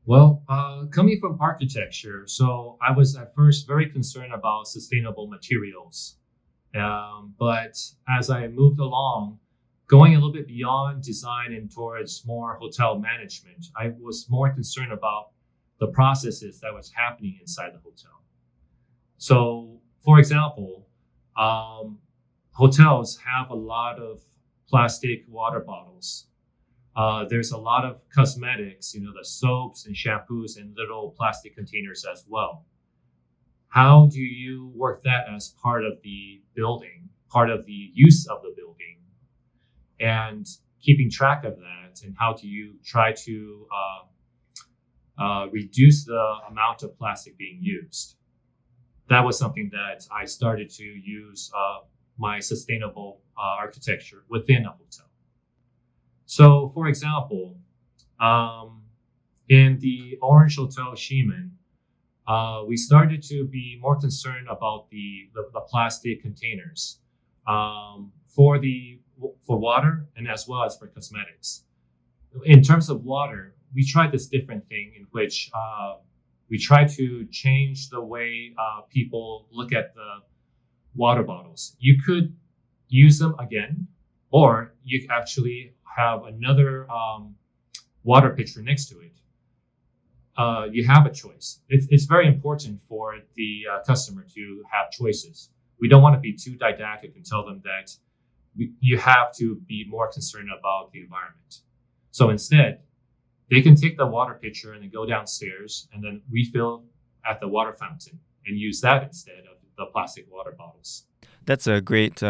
Well, coming from architecture, so I was at first very concerned about sustainable materials. But as I moved along, going a little bit beyond design and towards more hotel management, I was more concerned about the processes that was happening inside the hotel. So, for example, um, hotels have a lot of plastic water bottles. There's a lot of cosmetics, the soaps and shampoos in little plastic containers as well. How do you work that as part of the building, part of the use of the building, and keeping track of that? And how do you try to reduce the amount of plastic being used? That was something that I started to use my sustainable architecture within a hotel. So, for example, um, in the Orange Hotel Ximen, we started to be more concerned about the plastic containers for water and as well as for cosmetics. In terms of water, we tried this different thing in which we try to change the way people look at the water bottles. You could use them again, or you actually have another water pitcher next to it. You have a choice. It's very important for the customer to have choices. We don't want to be too didactic and tell them that you have to be more concerned about the environment. So instead, they can take the water pitcher and then go downstairs and then refill at the water fountain and use that instead of the plastic water bottles. That's a great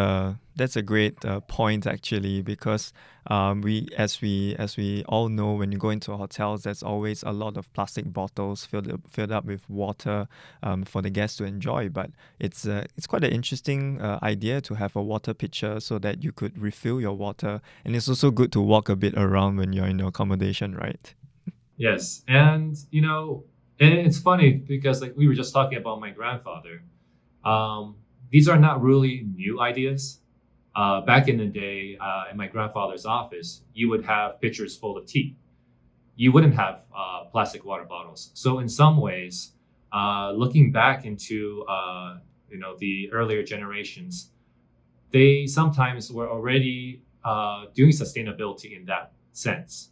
point actually, because we all know, when you go into hotels, there's always a lot of plastic bottles filled up with water for the guests to enjoy. But it's quite an interesting idea to have a water pitcher so that you could refill your water, and it's also good to walk a bit around when you're in your accommodation, right? Yes, and it's funny because like we were just talking about my grandfather. Um, these are not really new ideas. Back in the day, in my grandfather's office, you would have pitchers full of tea. You wouldn't have plastic water bottles. So in some ways, looking back into the earlier generations, they sometimes were already doing sustainability in that sense.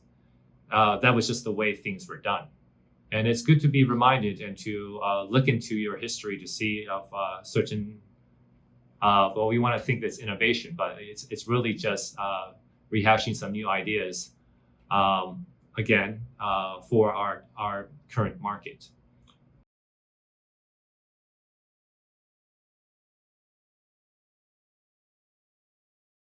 That was just the way things were done. And it's good to be reminded and to look into your history to see of certain. Well, we want to think that's innovation, but it's really just rehashing some new ideas again for our current market.